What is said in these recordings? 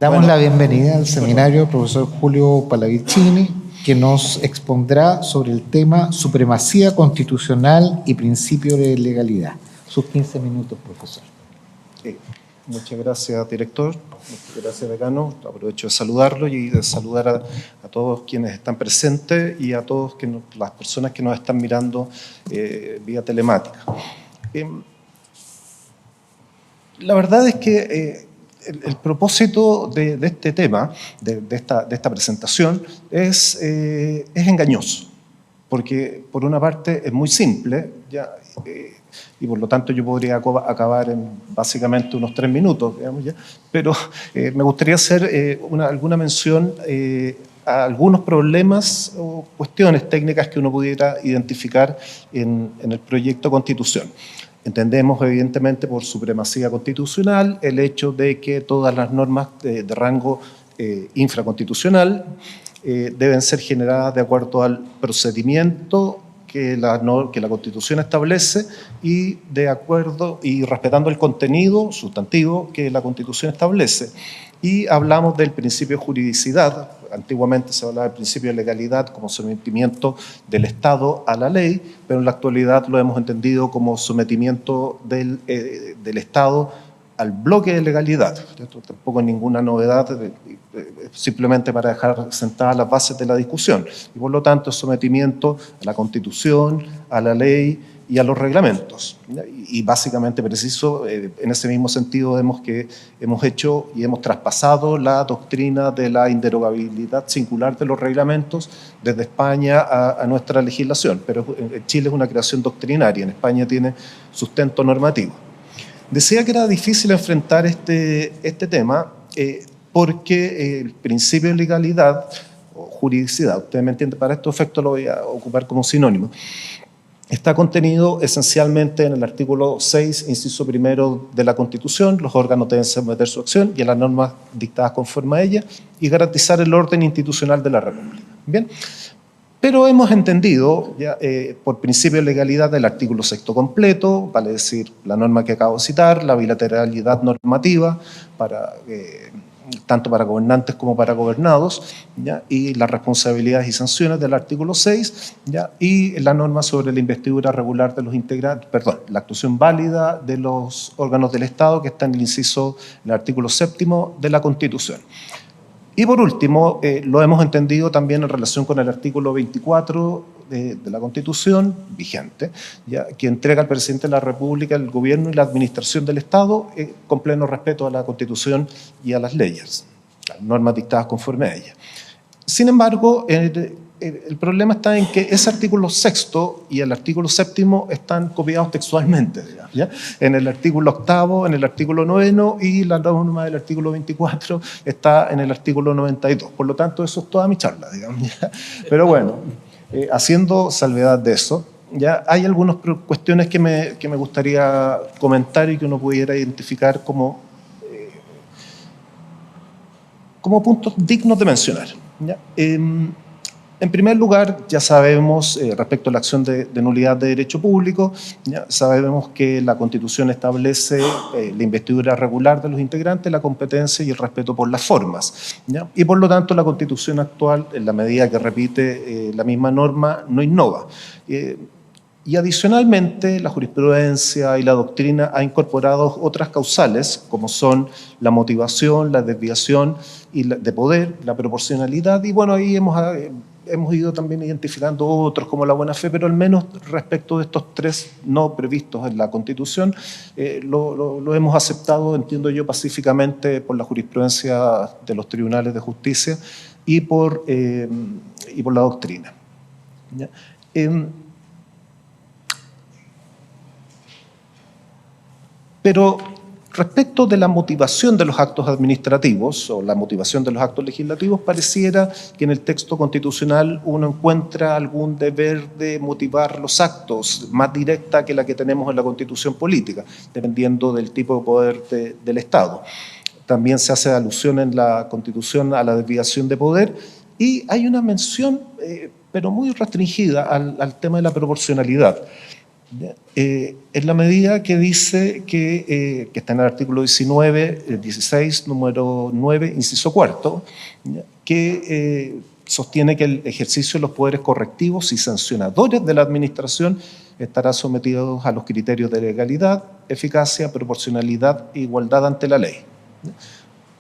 Damos la bienvenida al seminario al profesor Julio Pallavicini, que nos expondrá sobre el tema Supremacía Constitucional y Principio de Legalidad. Sus 15 minutos, profesor. Muchas gracias, director. Muchas gracias, decano. Aprovecho de saludarlo y de saludar a todos quienes están presentes y a todas las personas que nos están mirando vía telemática. La verdad es que el propósito de este tema, de esta presentación, es engañoso, porque por una parte es muy simple, y por lo tanto yo podría acabar en básicamente unos 3 minutos, digamos, ya, pero me gustaría hacer alguna mención a algunos problemas o cuestiones técnicas que uno pudiera identificar en el proyecto Constitución. Entendemos, evidentemente, por supremacía constitucional el hecho de que todas las normas de rango infraconstitucional deben ser generadas de acuerdo al procedimiento que la Constitución establece y respetando el contenido sustantivo que la Constitución establece. Y hablamos del principio de juridicidad. Antiguamente se hablaba del principio de legalidad como sometimiento del Estado a la ley, pero en la actualidad lo hemos entendido como sometimiento del Estado al bloque de legalidad. Esto tampoco es ninguna novedad, simplemente para dejar sentadas las bases de la discusión. Y por lo tanto, es sometimiento a la Constitución, a la ley y a los reglamentos. Y básicamente preciso, en ese mismo sentido vemos que hemos hecho y hemos traspasado la doctrina de la inderogabilidad singular de los reglamentos desde España a nuestra legislación, pero en Chile es una creación doctrinaria, en España tiene sustento normativo. Decía que era difícil enfrentar este tema porque el principio de legalidad o juridicidad, usted me entiende, para estos efectos lo voy a ocupar como sinónimo, está contenido esencialmente en el artículo 6, inciso primero de la Constitución. Los órganos deben someter su acción y a las normas dictadas conforme a ella y garantizar el orden institucional de la República. Bien, pero hemos entendido ya, por principio de legalidad el artículo 6 completo, vale decir la norma que acabo de citar, la bilateralidad normativa tanto para gobernantes como para gobernados, ¿ya? Y las responsabilidades y sanciones del artículo 6, ¿ya? Y la norma sobre la investidura regular de los integrantes, perdón, la actuación válida de los órganos del Estado que está en el inciso, el artículo 7 de la Constitución. Y por último, lo hemos entendido también en relación con el artículo 24 de la Constitución vigente, ¿ya? Que entrega al presidente de la República el gobierno y la administración del Estado con pleno respeto a la Constitución y a las leyes, las normas dictadas conforme a ella. Sin embargo, el problema está en que ese artículo 6 y el artículo 7 están copiados textualmente, ¿ya? En el artículo 8, en el artículo 9 y la norma del artículo 24 está en el artículo 92. Por lo tanto, eso es toda mi charla, digamos, ¿ya? Pero bueno, haciendo salvedad de eso, ya hay algunas cuestiones que me gustaría comentar y que uno pudiera identificar como puntos dignos de mencionar, ¿ya? En primer lugar, ya sabemos, respecto a la acción de nulidad de derecho público, ya sabemos que la Constitución establece la investidura regular de los integrantes, la competencia y el respeto por las formas, ¿ya? Y por lo tanto la Constitución actual, en la medida que repite la misma norma, no innova. Y adicionalmente, la jurisprudencia y la doctrina ha incorporado otras causales, como son la motivación, la desviación de poder, la proporcionalidad, y bueno, ahí hemos ido también identificando otros como la buena fe, pero al menos respecto de estos 3 no previstos en la Constitución, lo hemos aceptado, entiendo yo, pacíficamente por la jurisprudencia de los tribunales de justicia y por la doctrina, ¿ya? Pero respecto de la motivación de los actos administrativos o la motivación de los actos legislativos, pareciera que en el texto constitucional uno encuentra algún deber de motivar los actos más directa que la que tenemos en la Constitución política, dependiendo del tipo de poder del Estado. También se hace alusión en la Constitución a la desviación de poder y hay una mención, pero muy restringida, al tema de la proporcionalidad. En la medida que dice que está en el artículo 19, 16, número 9, inciso cuarto, que sostiene que el ejercicio de los poderes correctivos y sancionadores de la administración estará sometido a los criterios de legalidad, eficacia, proporcionalidad e igualdad ante la ley.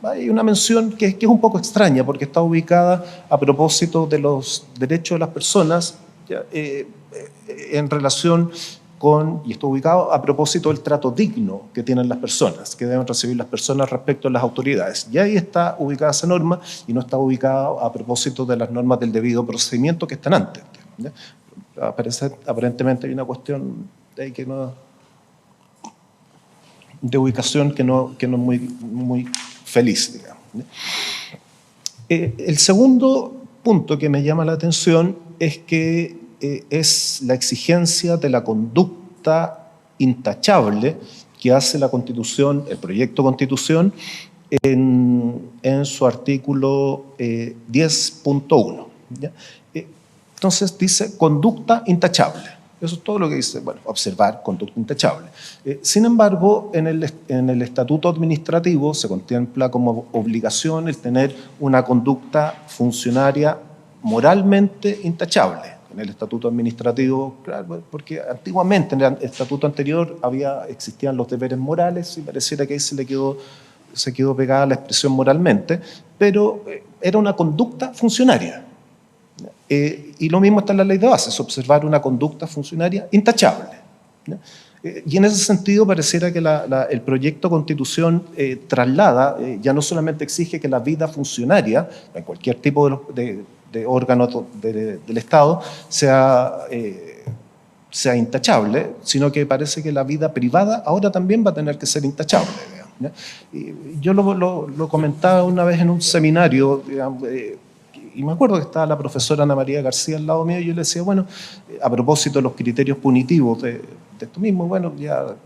Hay una mención que es un poco extraña porque está ubicada a propósito de los derechos de las personas en relación con, y está ubicado a propósito del trato digno que tienen las personas, que deben recibir las personas respecto a las autoridades. Y ahí está ubicada esa norma y no está ubicada a propósito de las normas del debido procedimiento que están antes. ¿Ya? Aparentemente hay una cuestión de, que no, de ubicación que no es muy feliz, digamos. El segundo punto que me llama la atención es que es la exigencia de la conducta intachable que hace la Constitución, el proyecto de Constitución, en su artículo 10.1. Entonces dice conducta intachable. Eso es todo lo que dice, bueno, observar conducta intachable. Sin embargo, en el estatuto administrativo se contempla como obligación el tener una conducta funcionaria moralmente intachable. En el estatuto administrativo, claro, porque antiguamente en el estatuto anterior existían los deberes morales y pareciera que ahí se quedó pegada la expresión moralmente, pero era una conducta funcionaria. Y lo mismo está en la ley de bases, observar una conducta funcionaria intachable. Y en ese sentido pareciera que el proyecto de Constitución traslada, ya no solamente exige que la vida funcionaria, en cualquier tipo de órgano del Estado, sea intachable, sino que parece que la vida privada ahora también va a tener que ser intachable. ¿Ya? Y yo lo comentaba una vez en un seminario, digamos, y me acuerdo que estaba la profesora Ana María García al lado mío y yo le decía, bueno, a propósito de los criterios punitivos de esto mismo, bueno, ya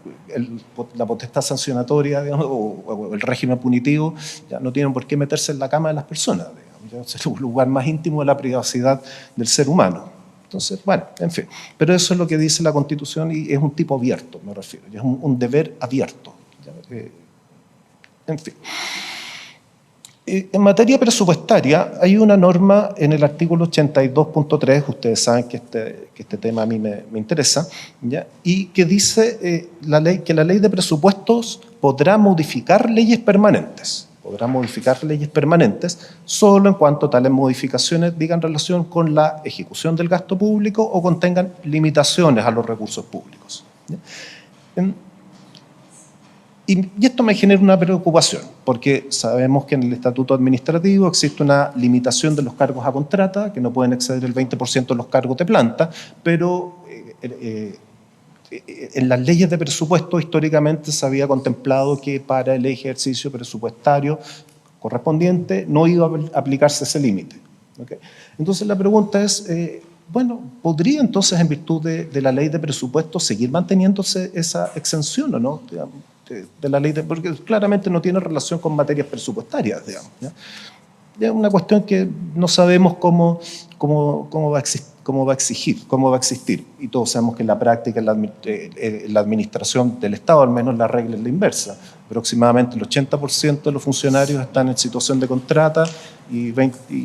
la potestad sancionatoria, digamos, o el régimen punitivo ya no tienen por qué meterse en la cama de las personas, digamos, ya es un lugar más íntimo de la privacidad del ser humano. Entonces, bueno, en fin, pero eso es lo que dice la Constitución y es un tipo abierto, me refiero, es un deber abierto. En fin. En materia presupuestaria hay una norma en el artículo 82.3, ustedes saben que este tema a mí me interesa, ¿ya? Y que dice que la ley de presupuestos podrá modificar leyes permanentes. Podrá modificar leyes permanentes solo en cuanto tales modificaciones digan relación con la ejecución del gasto público o contengan limitaciones a los recursos públicos. ¿Ya? Y esto me genera una preocupación, porque sabemos que en el estatuto administrativo existe una limitación de los cargos a contrata, que no pueden exceder el 20% de los cargos de planta, pero en las leyes de presupuesto históricamente se había contemplado que para el ejercicio presupuestario correspondiente no iba a aplicarse ese límite. ¿Okay? Entonces la pregunta es, bueno, ¿podría entonces en virtud de la ley de presupuesto seguir manteniéndose esa exención o no? De la ley, porque claramente no tiene relación con materias presupuestarias, digamos. ¿Ya? Es una cuestión que no sabemos cómo va a existir. Y todos sabemos que en la práctica, en la administración del Estado, al menos la regla es la inversa. Aproximadamente el 80% de los funcionarios están en situación de contrata y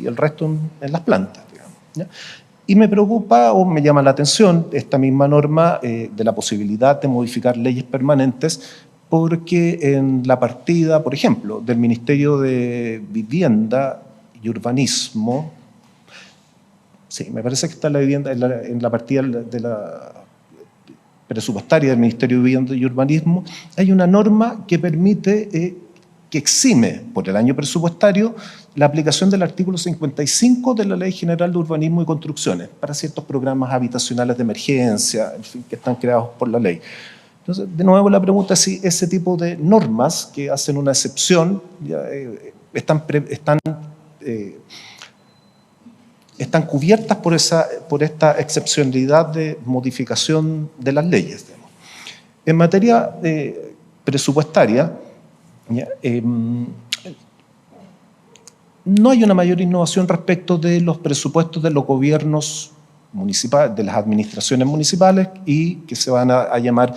el resto en las plantas, digamos. ¿Ya? Y me preocupa o me llama la atención esta misma norma de la posibilidad de modificar leyes permanentes, porque en la partida, por ejemplo, del Ministerio de Vivienda y Urbanismo, sí, me parece que está la vivienda en la partida de la presupuestaria del Ministerio de Vivienda y Urbanismo, hay una norma que permite, que exime por el año presupuestario la aplicación del artículo 55 de la Ley General de Urbanismo y Construcciones para ciertos programas habitacionales de emergencia, en fin, que están creados por la ley. Entonces, de nuevo la pregunta es si ese tipo de normas que hacen una excepción ya, están cubiertas por esta excepcionalidad de modificación de las leyes. Digamos. En materia presupuestaria, ya, no hay una mayor innovación respecto de los presupuestos de los gobiernos de las administraciones municipales y que se van a llamar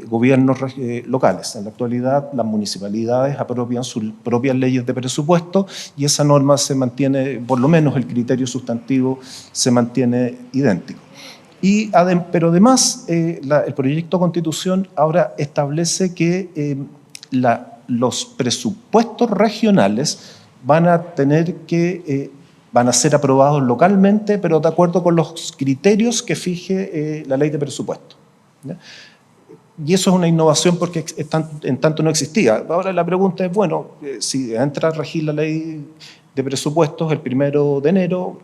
gobiernos locales. En la actualidad, las municipalidades apropian sus propias leyes de presupuesto y esa norma se mantiene, por lo menos el criterio sustantivo se mantiene idéntico. Pero además, el proyecto de Constitución ahora establece que los presupuestos regionales van a ser aprobados localmente, pero de acuerdo con los criterios que fije la ley de presupuesto, ¿ya? Y eso es una innovación porque en tanto no existía. Ahora la pregunta es, bueno, si entra a regir la ley de presupuestos el 1 de enero,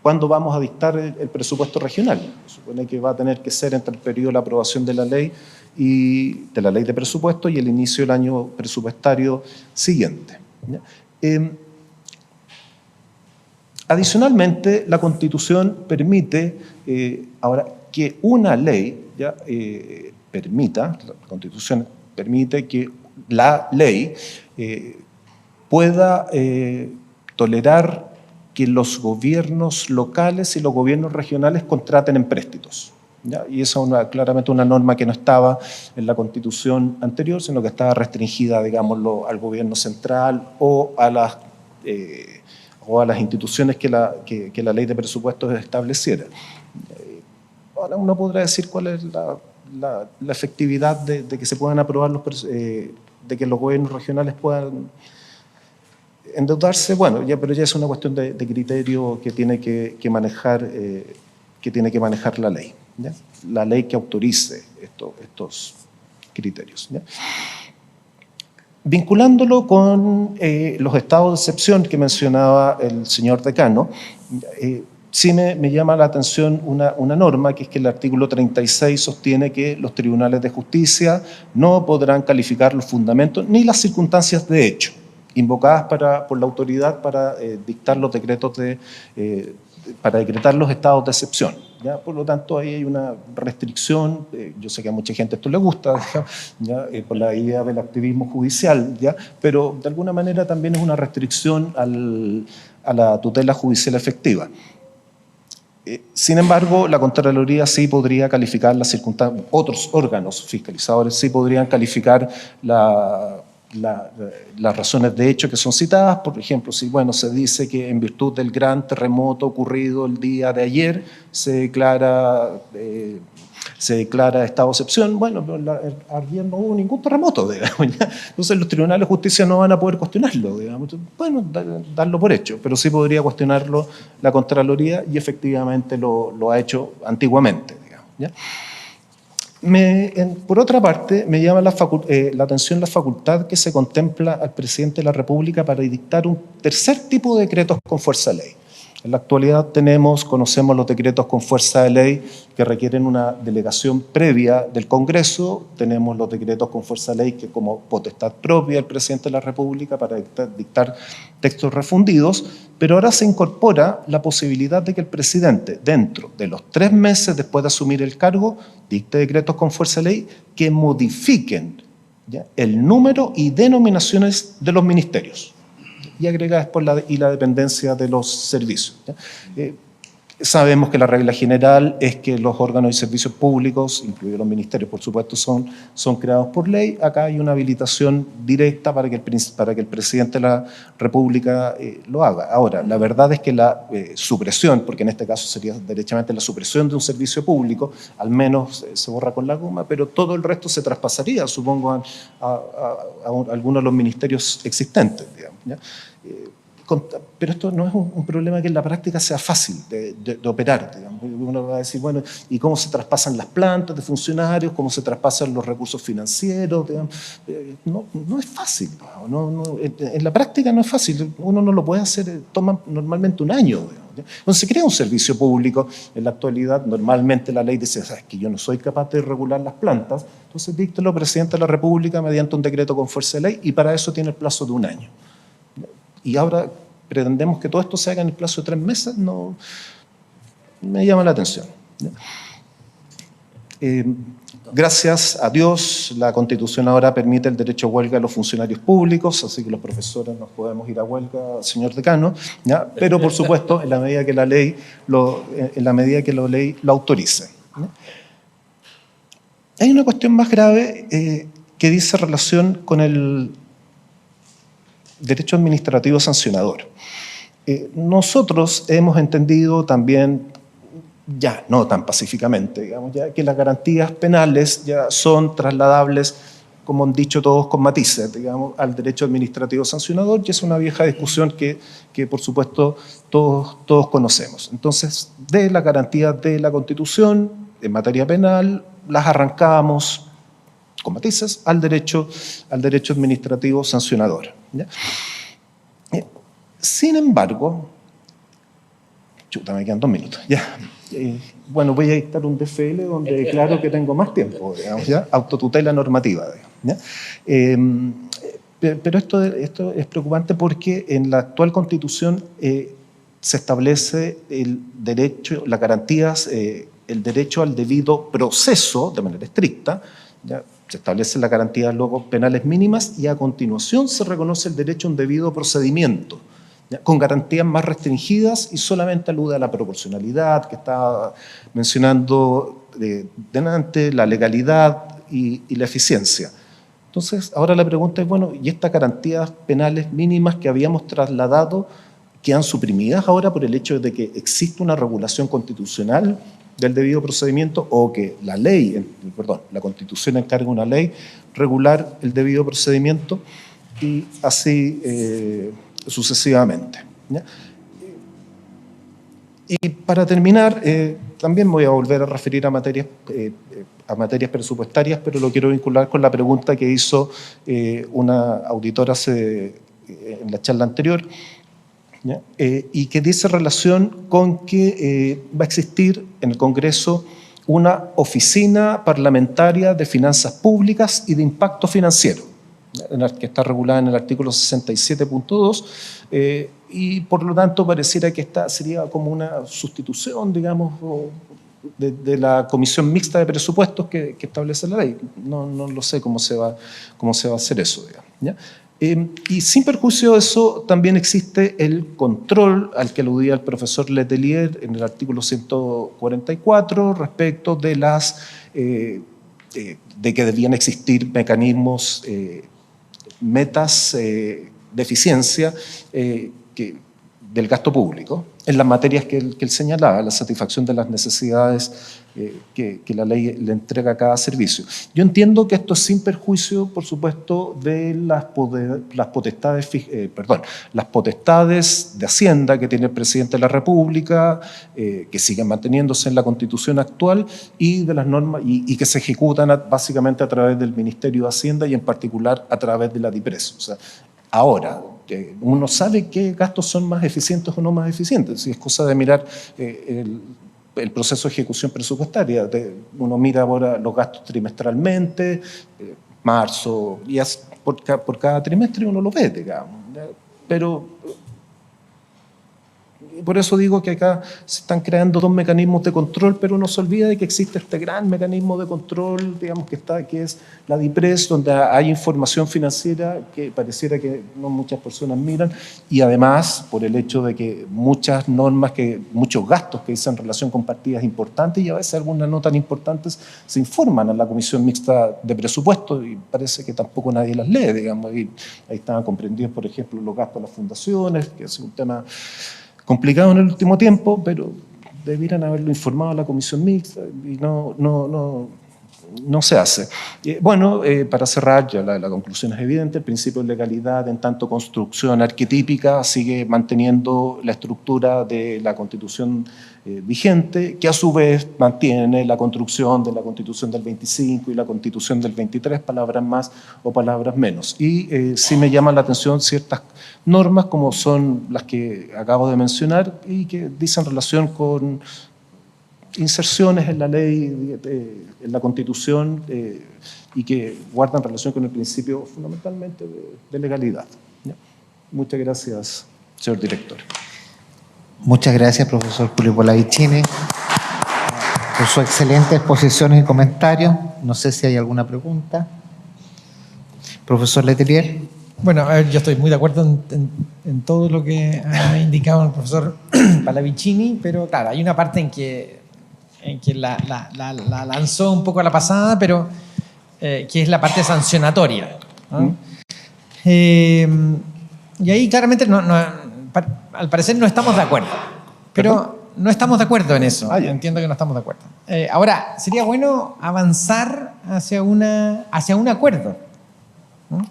¿cuándo vamos a dictar el presupuesto regional? Se supone que va a tener que ser entre el periodo de la aprobación de la ley de presupuesto y el inicio del año presupuestario siguiente, ¿ya? Adicionalmente, la Constitución permite ahora que una ley la Constitución permite que la ley pueda tolerar que los gobiernos locales y los gobiernos regionales contraten empréstitos, ¿ya? Y esa es claramente una norma que no estaba en la Constitución anterior, sino que estaba restringida, digámoslo, al gobierno central o a las instituciones que la ley de presupuestos estableciera. Ahora uno podrá decir cuál es la efectividad de que se puedan aprobar de que los gobiernos regionales puedan endeudarse. Bueno, pero ya es una cuestión de criterio que tiene que manejar la ley, ¿ya? La ley que autorice estos criterios, ¿ya? Vinculándolo con los estados de excepción que mencionaba el señor decano, sí me llama la atención una norma, que es que el artículo 36 sostiene que los tribunales de justicia no podrán calificar los fundamentos ni las circunstancias de hecho invocadas por la autoridad para dictar los decretos para decretar los estados de excepción, ¿ya? Por lo tanto, ahí hay una restricción. Yo sé que a mucha gente esto le gusta, ¿ya? Por la idea del activismo judicial, ¿ya? Pero de alguna manera también es una restricción a la tutela judicial efectiva. Sin embargo, la Contraloría sí podría calificar las circunstancias, otros órganos fiscalizadores sí podrían calificar las razones de hecho que son citadas. Por ejemplo, si se dice que en virtud del gran terremoto ocurrido el día de ayer se declara estado de excepción, ayer no hubo ningún terremoto, digamos, ¿ya? Entonces los tribunales de justicia no van a poder cuestionarlo, digamos. Darlo por hecho, pero sí podría cuestionarlo la Contraloría y efectivamente lo ha hecho antiguamente, digamos, ¿ya? Por otra parte, me llama la atención la facultad que se contempla al presidente de la República para dictar un tercer tipo de decretos con fuerza de ley. En la actualidad conocemos los decretos con fuerza de ley que requieren una delegación previa del Congreso. Tenemos los decretos con fuerza de ley que como potestad propia del presidente de la República para dictar textos refundidos, pero ahora se incorpora la posibilidad de que el presidente, dentro de los 3 meses después de asumir el cargo, dicte decretos con fuerza de ley que modifiquen, ¿ya?, el número y denominaciones de los ministerios, y agrega después la dependencia de los servicios, ¿ya? Sabemos que la regla general es que los órganos y servicios públicos, incluidos los ministerios, por supuesto, son creados por ley. Acá hay una habilitación directa para que el presidente de la República lo haga. Ahora, la verdad es que la supresión, porque en este caso sería derechamente la supresión de un servicio público, al menos se borra con la goma, pero todo el resto se traspasaría, supongo, a algunos de los ministerios existentes, digamos, ¿ya? Pero esto no es un problema que en la práctica sea fácil de operar, digamos. Uno va a decir, bueno, ¿y cómo se traspasan las plantas de funcionarios? ¿Cómo se traspasan los recursos financieros? No es fácil. En la práctica no es fácil. Uno no lo puede hacer, toma normalmente un año, digamos. Cuando se crea un servicio público, en la actualidad, normalmente la ley dice, ¿sabes que yo no soy capaz de regular las plantas? Entonces, díctelo, presidente de la República, mediante un decreto con fuerza de ley, y para eso tiene el plazo de un año. Y ahora pretendemos que todo esto se haga en el plazo de 3 meses, no me llama la atención. Gracias a Dios, la Constitución ahora permite el derecho a huelga a los funcionarios públicos, así que los profesores nos podemos ir a huelga, señor decano, ¿ya? Pero por supuesto en la medida que la ley lo autorice, ¿ya? Hay una cuestión más grave que dice relación con el derecho administrativo sancionador. Nosotros hemos entendido también, ya no tan pacíficamente, digamos, ya que las garantías penales ya son trasladables, como han dicho todos con matices, digamos, al derecho administrativo sancionador, y es una vieja discusión que por supuesto todos conocemos. Entonces, de las garantías de la Constitución en materia penal, las arrancábamos con matices al derecho administrativo sancionador, ¿ya? Sin embargo, chuta, me quedan 2 minutos, ya. Bueno, voy a dictar un DFL donde declaro que tengo más tiempo, digamos, ¿ya? Autotutela normativa, digamos, ¿ya? Pero esto es preocupante porque en la actual Constitución se establece el derecho, las garantías, el derecho al debido proceso de manera estricta, ¿ya? Se establecen las garantías luego penales mínimas y a continuación se reconoce el derecho a un debido procedimiento, ¿ya? Con garantías más restringidas y solamente alude a la proporcionalidad que estaba mencionando delante, la legalidad y la eficiencia. Entonces, ahora la pregunta es, bueno, ¿y estas garantías penales mínimas que habíamos trasladado quedan suprimidas ahora por el hecho de que existe una regulación constitucional del debido procedimiento o que la Constitución encarga una ley regular el debido procedimiento y así sucesivamente, ¿ya? Y para terminar, también voy a volver a referir a materias presupuestarias, pero lo quiero vincular con la pregunta que hizo una auditora en la charla anterior, ¿ya? Y que dice relación con que va a existir en el Congreso una oficina parlamentaria de finanzas públicas y de impacto financiero, que está regulada en el artículo 67.2, y por lo tanto pareciera que esta sería como una sustitución, digamos, de la comisión mixta de presupuestos que establece la ley. No lo sé cómo se va a hacer eso, digamos, ¿ya? Y sin perjuicio de eso, también existe el control al que aludía el profesor Letelier en el artículo 144 respecto de de que debían existir mecanismos, metas de eficiencia del gasto público en las materias que él señalaba, la satisfacción de las necesidades que la ley le entrega a cada servicio. Yo entiendo que esto es sin perjuicio, por supuesto, de las potestades de Hacienda que tiene el presidente de la República, que siguen manteniéndose en la Constitución actual, y de las normas y que se ejecutan básicamente a través del Ministerio de Hacienda y en particular a través de la DIPRES. O sea, ahora, uno sabe qué gastos son más eficientes o no más eficientes. Es cosa de mirar el proceso de ejecución presupuestaria. Uno mira ahora los gastos trimestralmente, marzo, y por cada trimestre uno lo ve, digamos. Pero por eso digo que acá se están creando 2 mecanismos de control, pero no se olvida de que existe este gran mecanismo de control, digamos, que es la DIPRES, donde hay información financiera que pareciera que no muchas personas miran, y además por el hecho de que muchas normas, muchos gastos que dicen relación con partidas importantes y a veces algunas no tan importantes se informan a la Comisión Mixta de Presupuestos y parece que tampoco nadie las lee, digamos. Y ahí estaban comprendidos, por ejemplo, los gastos de las fundaciones, que es un tema complicado en el último tiempo, pero debieran haberlo informado a la Comisión Mixta y no se hace. Bueno, para cerrar, ya la conclusión es evidente, el principio de legalidad en tanto construcción arquetípica sigue manteniendo la estructura de la Constitución vigente, que a su vez mantiene la construcción de la Constitución del 25 y la Constitución del 23, palabras más o palabras menos. Y sí me llaman la atención ciertas normas como son las que acabo de mencionar y que dicen relación con inserciones en la ley, en la Constitución, y que guardan relación con el principio fundamentalmente de legalidad. ¿Ya? Muchas gracias, señor director. Muchas gracias, profesor Julio Pallavicini, por su excelente exposición y comentarios. No sé si hay alguna pregunta. Profesor Letelier. Bueno, a ver, yo estoy muy de acuerdo en todo lo que ha indicado el profesor Pallavicini, pero claro, hay una parte en que la lanzó un poco a la pasada, pero que es la parte sancionatoria, ¿no? Y ahí claramente al parecer no estamos de acuerdo, pero no estamos de acuerdo en eso. Entiendo que no estamos de acuerdo. Ahora, sería bueno avanzar hacia un acuerdo, ¿no?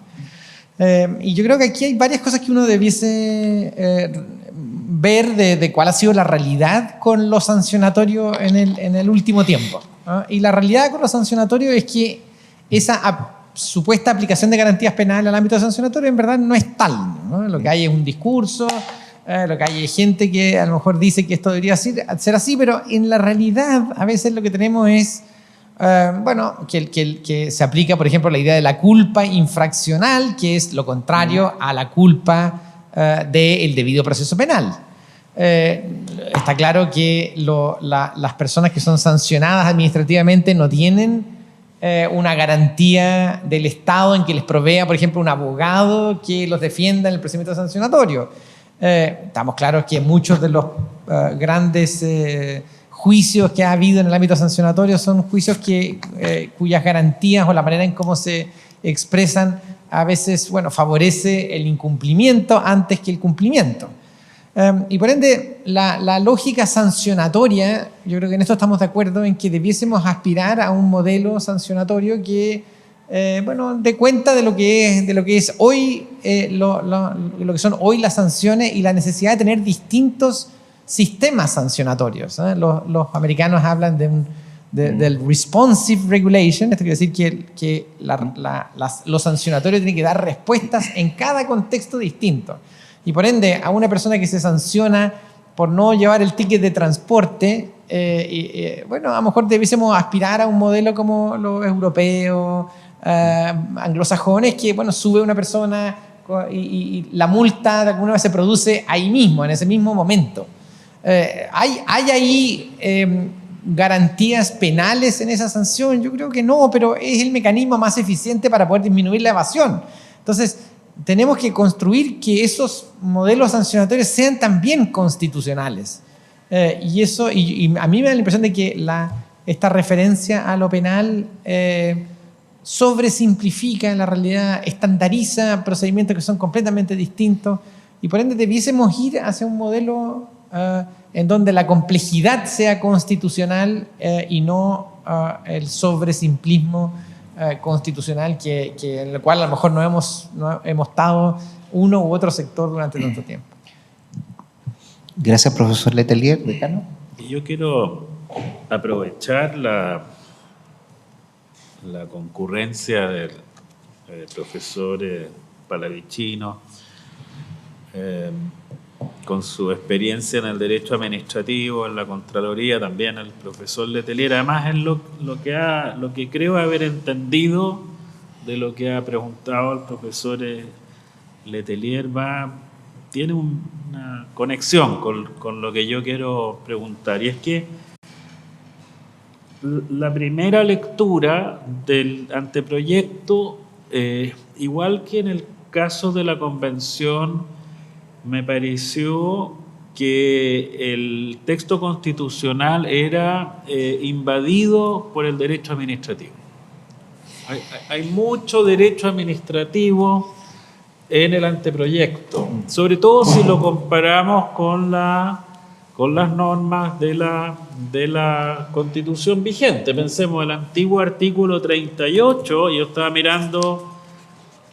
Y yo creo que aquí hay varias cosas que uno debiese ver de cuál ha sido la realidad con lo sancionatorio en el último tiempo, ¿no? Y la realidad con lo sancionatorio es que esa supuesta aplicación de garantías penales al ámbito sancionatorio en verdad no es tal, ¿no? Lo que hay es un discurso, lo que hay es gente que a lo mejor dice que esto debería ser así, pero en la realidad a veces lo que tenemos es que se aplica, por ejemplo, la idea de la culpa infraccional, que es lo contrario a la culpa del debido proceso penal. Está claro que las personas que son sancionadas administrativamente no tienen una garantía del Estado en que les provea, por ejemplo, un abogado que los defienda en el procedimiento sancionatorio. Estamos claros que muchos de los grandes juicios que ha habido en el ámbito sancionatorio son juicios cuyas garantías o la manera en cómo se expresan a veces, favorece el incumplimiento antes que el cumplimiento. Y por ende, la lógica sancionatoria, yo creo que en esto estamos de acuerdo en que debiésemos aspirar a un modelo sancionatorio que, dé cuenta de lo que es hoy, lo que son hoy las sanciones y la necesidad de tener distintos sistemas sancionatorios, ¿eh? Los americanos hablan del responsive regulation. Esto quiere decir que los sancionatorios tienen que dar respuestas en cada contexto distinto. Y por ende, a una persona que se sanciona por no llevar el ticket de transporte, a lo mejor debiésemos aspirar a un modelo como los europeos, anglosajones, que sube una persona y la multa de alguna manera se produce ahí mismo, en ese mismo momento. ¿Hay ahí garantías penales en esa sanción? Yo creo que no, pero es el mecanismo más eficiente para poder disminuir la evasión. Entonces, tenemos que construir que esos modelos sancionatorios sean también constitucionales. Y a mí me da la impresión de que esta referencia a lo penal sobresimplifica en la realidad, estandariza procedimientos que son completamente distintos, y por ende debiésemos ir hacia un modelo en donde la complejidad sea constitucional y no el sobresimplismo constitucional en el cual a lo mejor no hemos estado uno u otro sector durante tanto tiempo. Gracias, profesor Letelier. Decano. Yo quiero aprovechar la concurrencia del profesor Pallavicini con su experiencia en el derecho administrativo, en la Contraloría, también el profesor Letelier. Además, es lo que creo haber entendido de lo que ha preguntado el profesor Letelier tiene una conexión con lo que yo quiero preguntar. Y es que la primera lectura del anteproyecto, igual que en el caso de la convención, me pareció que el texto constitucional era invadido por el derecho administrativo. Hay mucho derecho administrativo en el anteproyecto, sobre todo si lo comparamos con las normas de la Constitución vigente. Pensemos el antiguo artículo 38, yo estaba mirando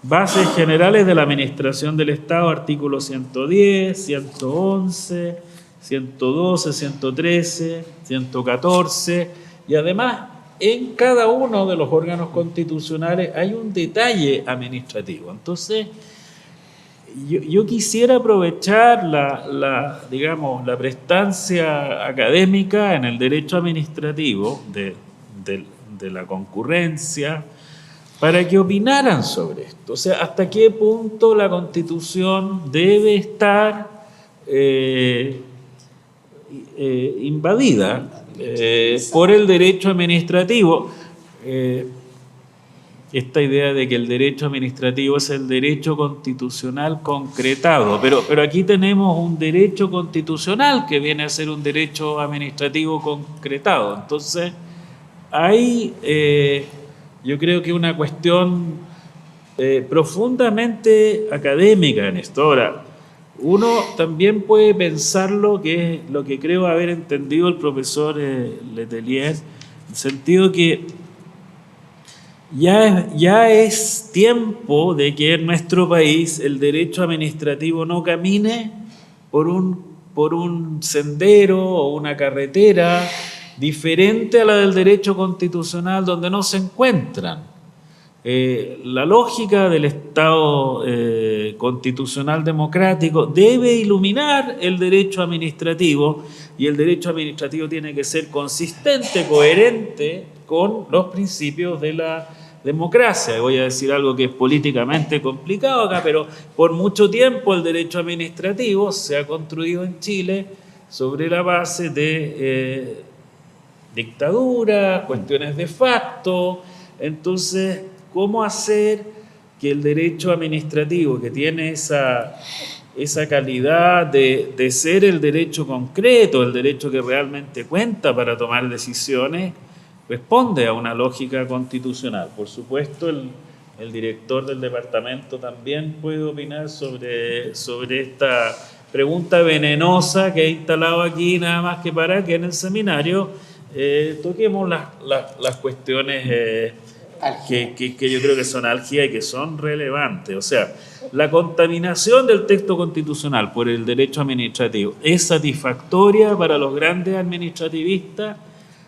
Bases Generales de la Administración del Estado, artículos 110, 111, 112, 113, 114, y además en cada uno de los órganos constitucionales hay un detalle administrativo. Entonces, yo quisiera aprovechar la prestancia académica en el derecho administrativo de la concurrencia para que opinaran sobre esto. O sea, hasta qué punto la Constitución debe estar invadida por el derecho administrativo. esta idea de que el derecho administrativo es el derecho constitucional concretado, pero aquí tenemos un derecho constitucional que viene a ser un derecho administrativo concretado. Entonces, hay, yo creo que una cuestión profundamente académica en esto. Ahora, uno también puede pensarlo, que es lo que creo haber entendido el profesor Letelier, en el sentido que ya es tiempo de que en nuestro país el derecho administrativo no camine por un sendero o una carretera diferente a la del derecho constitucional, donde no se encuentran. La lógica del Estado constitucional democrático debe iluminar el derecho administrativo, y el derecho administrativo tiene que ser consistente, coherente con los principios de la democracia. Voy a decir algo que es políticamente complicado acá, pero por mucho tiempo el derecho administrativo se ha construido en Chile sobre la base de dictadura, cuestiones de facto. Entonces, ¿cómo hacer que el derecho administrativo, que tiene esa calidad de ser el derecho concreto, el derecho que realmente cuenta para tomar decisiones, responde a una lógica constitucional? Por supuesto, el director del departamento también puede opinar sobre esta pregunta venenosa que he instalado aquí, nada más que para que en el seminario toquemos las cuestiones que yo creo que son álgidas y que son relevantes. O sea, la contaminación del texto constitucional por el derecho administrativo es satisfactoria para los grandes administrativistas.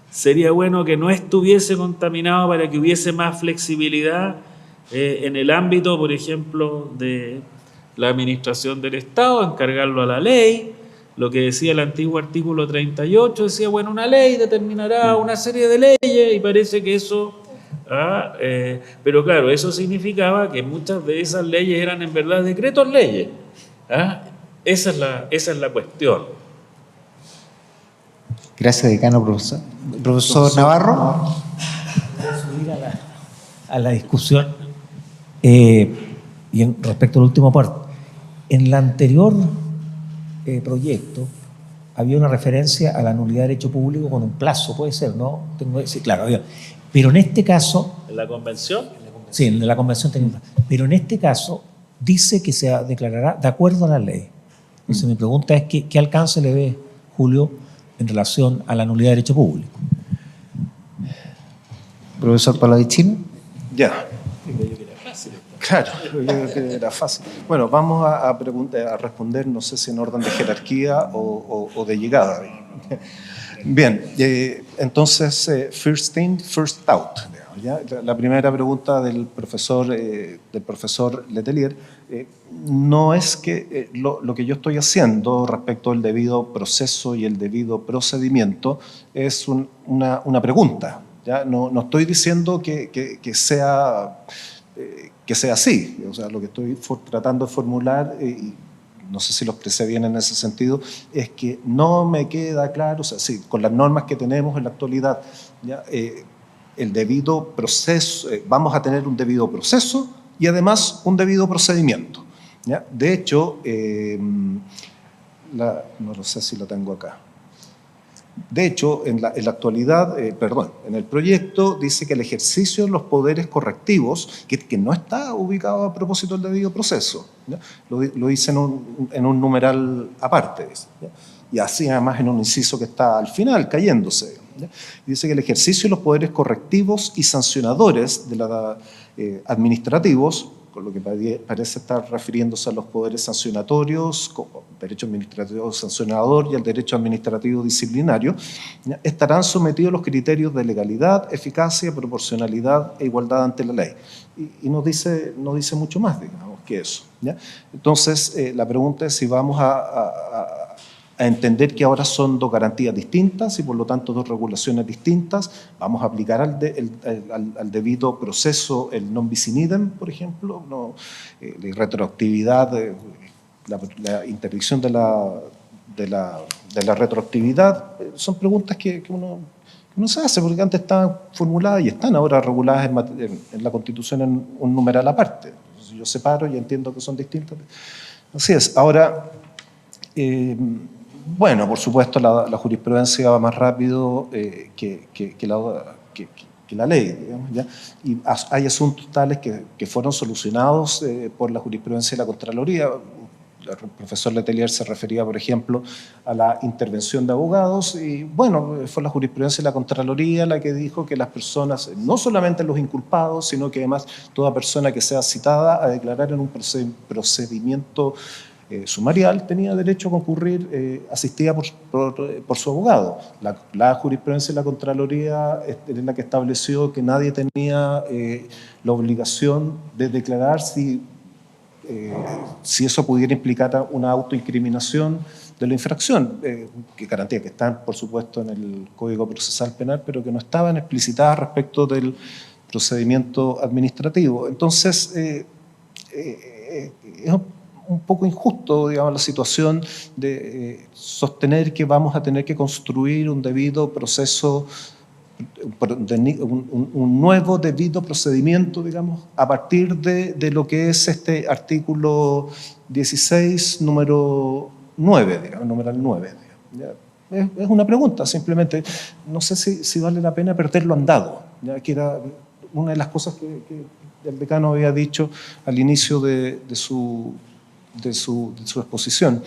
Sería bueno que no estuviese contaminado para que hubiese más flexibilidad en el ámbito, por ejemplo, de la administración del Estado, encargarlo a la ley. Lo que decía el antiguo artículo 38, decía, bueno, una ley determinará una serie de leyes, y parece que eso... pero claro, eso significaba que muchas de esas leyes eran en verdad decretos leyes. Esa es la cuestión. Gracias, decano, profesor. Profesor Navarro. Subir a la discusión y respecto al último parte. En el anterior proyecto había una referencia a la nulidad de derecho público con un plazo, puede ser, ¿no? Sí, claro, había. Pero en este caso... ¿En la convención? Sí, en la convención tenía un plazo. Pero en este caso dice que se declarará de acuerdo a la ley. Entonces mi pregunta es, ¿qué alcance le ve, Julio, en relación a la nulidad de derecho público? Profesor Pallavicini. Ya. Claro, yo creo que era fácil. Bueno, vamos a responder, no sé si en orden de jerarquía o de llegada. Bien, entonces, first in, first out. ¿Ya? La primera pregunta del profesor Letelier no es que lo que yo estoy haciendo respecto al debido proceso y el debido procedimiento es una pregunta. ¿Ya? No estoy diciendo que sea así. O sea, lo que estoy tratando de formular, y no sé si lo expresé bien en ese sentido, es que no me queda claro, o sea, sí, con las normas que tenemos en la actualidad, ¿ya? El debido proceso, vamos a tener un debido proceso y además un debido procedimiento. ¿Ya? De hecho, no lo sé si lo tengo acá. De hecho, en la actualidad, en el proyecto dice que el ejercicio de los poderes correctivos, que no está ubicado a propósito del debido proceso, ¿ya? Lo dice en un numeral aparte, ¿ya? Y así además en un inciso que está al final, cayéndose, ¿ya? Dice que el ejercicio de los poderes correctivos y sancionadores administrativos, con lo que parece estar refiriéndose a los poderes sancionatorios, como derecho administrativo sancionador y el derecho administrativo disciplinario, ¿ya? Estarán sometidos a los criterios de legalidad, eficacia, proporcionalidad e igualdad ante la ley. Y no dice mucho más, digamos, que eso, ¿ya? Entonces, la pregunta es si vamos a entender que ahora son dos garantías distintas y por lo tanto dos regulaciones distintas. Vamos a aplicar al debido proceso el non bis in idem, por ejemplo, la retroactividad, la interdicción de la retroactividad. Son preguntas que uno No se hace porque antes estaban formuladas y están ahora reguladas en la Constitución en un numeral aparte. Si yo separo y entiendo que son distintas. Así es. Ahora, bueno, por supuesto la jurisprudencia va más rápido que la ley, digamos, ¿ya? Y hay asuntos tales que fueron solucionados por la jurisprudencia de la Contraloría. El profesor Letelier se refería, por ejemplo, a la intervención de abogados y, bueno, fue la jurisprudencia de la Contraloría la que dijo que las personas, no solamente los inculpados, sino que además toda persona que sea citada a declarar en un procedimiento sumarial tenía derecho a concurrir asistida por su abogado. La jurisprudencia de la Contraloría es la que estableció que nadie tenía la obligación de declarar si eso pudiera implicar una autoincriminación de la infracción, que garantía que están, por supuesto, en el Código Procesal Penal, pero que no estaban explicitadas respecto del procedimiento administrativo. Entonces, es un poco injusto, digamos, la situación de sostener que vamos a tener que construir un debido proceso, un nuevo debido procedimiento, digamos, a partir de lo que es este artículo 16, número 9, digamos, numeral 9. Digamos, es una pregunta, simplemente. No sé si vale la pena perderlo andado, ya que era una de las cosas que el decano había dicho al inicio de su exposición.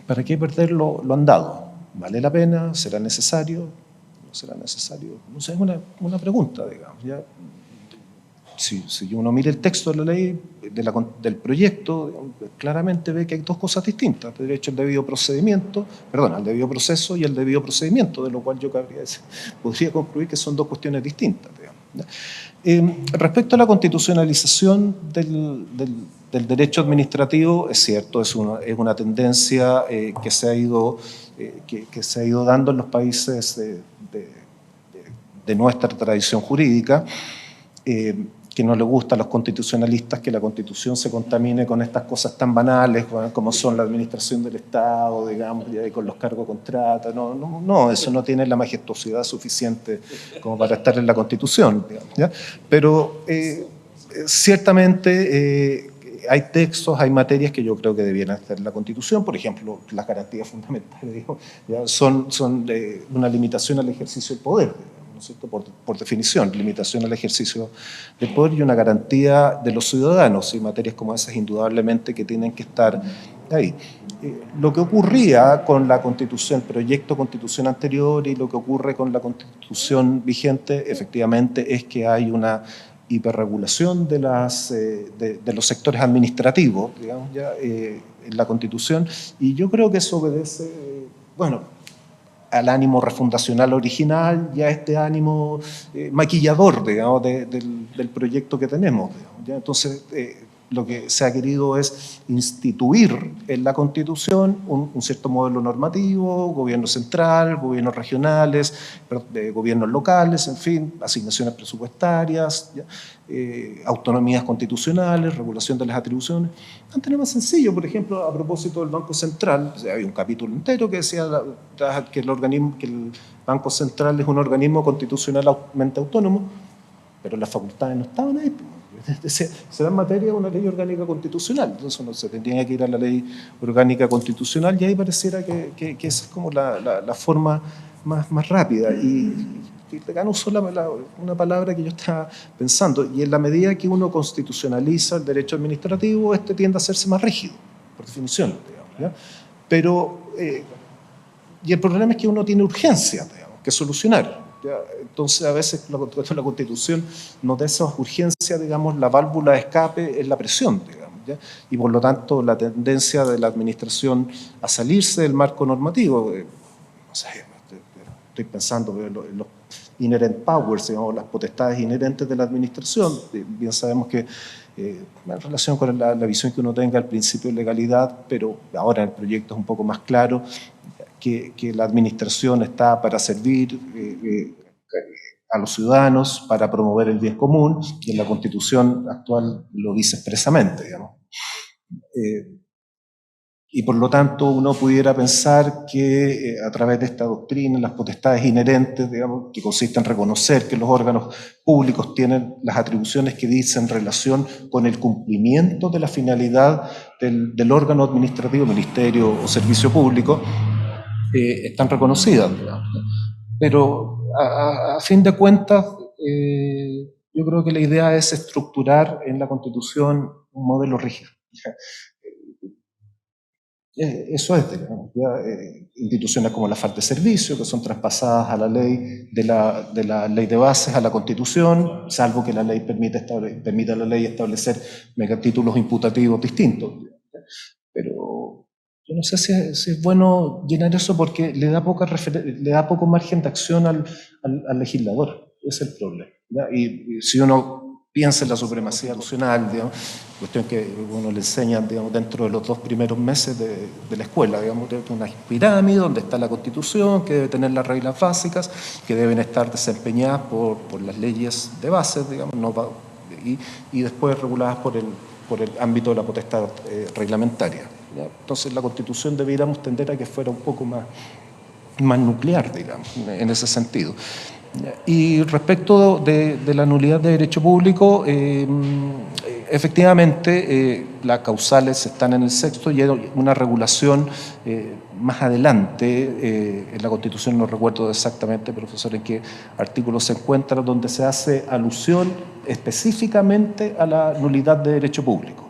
¿Para qué perderlo lo andado? ¿Vale la pena? ¿Será necesario? ¿Será necesario? No sé, es una pregunta, digamos. ¿Ya? Si uno mira el texto de la ley, del proyecto, digamos, claramente ve que hay dos cosas distintas: el derecho al debido procedimiento, al debido proceso y el debido procedimiento, de lo cual yo podría concluir que son dos cuestiones distintas, digamos, ¿ya? Respecto a la constitucionalización del derecho administrativo, es cierto, es una tendencia que se ha ido dando en los países de nuestra tradición jurídica, que no le gusta a los constitucionalistas que la Constitución se contamine con estas cosas tan banales como son la administración del Estado, digamos, y con los cargos contrata. No, eso no tiene la majestuosidad suficiente como para estar en la Constitución, digamos, ¿ya? Pero ciertamente hay textos, hay materias que yo creo que debieran estar en la Constitución. Por ejemplo, las garantías fundamentales, digamos, ¿ya? son una limitación al ejercicio del poder, ¿no es cierto? Por definición, limitación al ejercicio del poder y una garantía de los ciudadanos, y materias como esas indudablemente que tienen que estar ahí. Lo que ocurría con la Constitución, el proyecto Constitución anterior, y lo que ocurre con la Constitución vigente, efectivamente, es que hay una hiperregulación de los sectores administrativos, digamos, ya, en la Constitución, y yo creo que eso obedece, al ánimo refundacional original y a este ánimo maquillador, digamos, del proyecto que tenemos, digamos, ¿ya? Entonces, lo que se ha querido es instituir en la Constitución un cierto modelo normativo, gobierno central, gobiernos regionales, gobiernos locales, en fin, asignaciones presupuestarias, ¿ya? Autonomías constitucionales, regulación de las atribuciones. Antes era más sencillo, por ejemplo, a propósito del Banco Central, o sea, había un capítulo entero que decía que el Banco Central es un organismo constitucionalmente autónomo, pero las facultades no estaban ahí. Se da en materia de una ley orgánica constitucional, entonces uno se tendría que ir a la ley orgánica constitucional, y ahí pareciera que esa es como la forma más rápida. Y acá usó una palabra que yo estaba pensando, y en la medida que uno constitucionaliza el derecho administrativo, este tiende a hacerse más rígido, por definición, digamos, ¿ya? Pero, y el problema es que uno tiene urgencias, digamos, que solucionar. ¿Ya? Entonces, a veces la Constitución no da esa urgencia, digamos, la válvula de escape es la presión, digamos, ¿ya? Y por lo tanto la tendencia de la administración a salirse del marco normativo, no sé, estoy pensando en los inherent powers, digamos, las potestades inherentes de la administración. Bien sabemos que en relación con la visión que uno tenga del principio de legalidad, pero ahora el proyecto es un poco más claro, que la administración está para servir a los ciudadanos, para promover el bien común, y en la Constitución actual lo dice expresamente, digamos. y por lo tanto uno pudiera pensar que a través de esta doctrina, las potestades inherentes, digamos, que consiste en reconocer que los órganos públicos tienen las atribuciones que dicen en relación con el cumplimiento de la finalidad del órgano administrativo, ministerio o servicio público, están reconocidas, digamos. Pero a fin de cuentas, yo creo que la idea es estructurar en la Constitución un modelo rígido. Eso es, digamos, instituciones como la falta de servicio, que son traspasadas a la ley de la ley de bases a la Constitución, salvo que la ley permita a la ley establecer megatítulos imputativos distintos. Pero yo no sé si es bueno llenar eso porque le da poco margen de acción al legislador. Ese es el problema, ¿ya? Y si uno piensa en la supremacía constitucional, digamos, cuestión que uno le enseña, digamos, dentro de los 2 primeros meses de la escuela, digamos, de una pirámide donde está la Constitución, que debe tener las reglas básicas, que deben estar desempeñadas por las leyes de base, digamos, y después reguladas por el ámbito de la potestad reglamentaria, ¿ya? Entonces la Constitución debiéramos tender a que fuera un poco más nuclear, digamos, en ese sentido. Y respecto de la nulidad de derecho público, efectivamente las causales están en el sexto y hay una regulación más adelante, en la Constitución no recuerdo exactamente, profesor, en qué artículo se encuentra, donde se hace alusión específicamente a la nulidad de derecho público.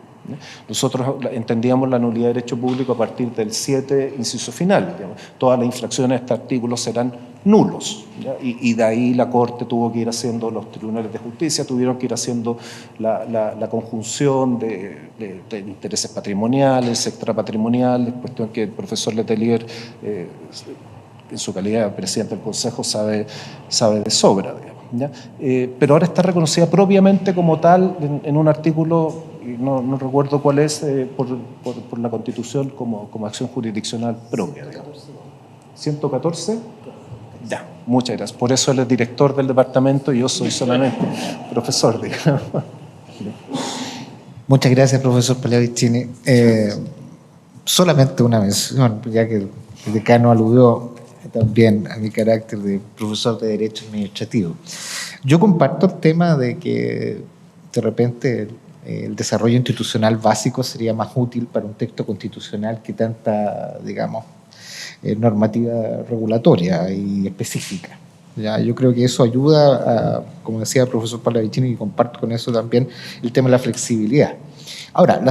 Nosotros entendíamos la nulidad de derecho público a partir del 7, inciso final. Digamos. Todas las infracciones de este artículo serán nulos, ¿ya? Y de ahí la Corte tuvo que ir haciendo, los tribunales de justicia tuvieron que ir haciendo la conjunción de intereses patrimoniales, extrapatrimoniales, cuestión que el profesor Letelier, en su calidad de presidente del Consejo, sabe de sobra, digamos, ¿ya? Pero ahora está reconocida propiamente como tal en un artículo, no recuerdo cuál es, por la Constitución como acción jurisdiccional propia, digamos. 114. Ya, muchas gracias. Por eso él es director del departamento y yo soy solamente profesor, digamos. Muchas gracias, profesor Pallavicini. Solamente una mención, ya que el decano aludió también a mi carácter de profesor de Derecho Administrativo. Yo comparto el tema de que de repente el desarrollo institucional básico sería más útil para un texto constitucional que tanta, digamos, normativa regulatoria y específica. ¿Ya? Yo creo que eso ayuda a, como decía el profesor Pallavicini, y comparto con eso también el tema de la flexibilidad. Ahora,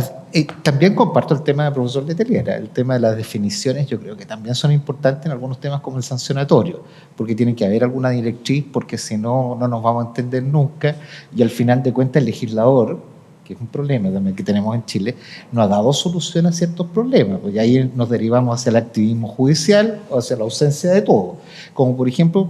también comparto el tema del profesor Letelier, el tema de las definiciones. Yo creo que también son importantes en algunos temas como el sancionatorio, porque tiene que haber alguna directriz, porque si no, no nos vamos a entender nunca, y al final de cuentas el legislador, que es un problema también que tenemos en Chile, no ha dado solución a ciertos problemas, porque ahí nos derivamos hacia el activismo judicial o hacia la ausencia de todo, como por ejemplo,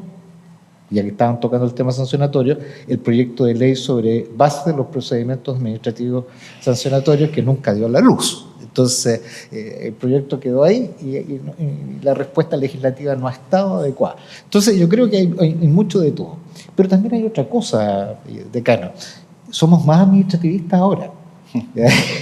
ya que estaban tocando el tema sancionatorio, el proyecto de ley sobre base de los procedimientos administrativos sancionatorios que nunca dio a la luz. Entonces, el proyecto quedó ahí y la respuesta legislativa no ha estado adecuada. Entonces, yo creo que hay mucho de todo. Pero también hay otra cosa, decano. Somos más administrativistas ahora.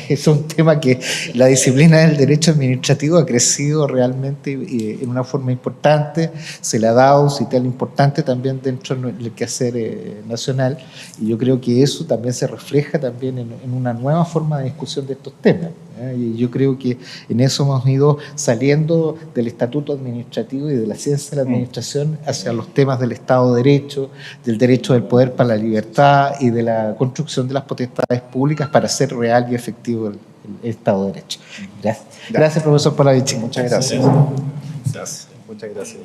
Es un tema que la disciplina del derecho administrativo ha crecido realmente en una forma importante, se le ha dado un sitial importante también dentro del quehacer nacional, y yo creo que eso también se refleja también en una nueva forma de discusión de estos temas. Y yo creo que en eso hemos ido saliendo del estatuto administrativo y de la ciencia de la administración hacia los temas del Estado de Derecho, del derecho del poder para la libertad y de la construcción de las potestades públicas para hacer real y efectivo el Estado de Derecho. Gracias. Gracias, profesor Pallavicini. Muchas gracias. Muchas gracias.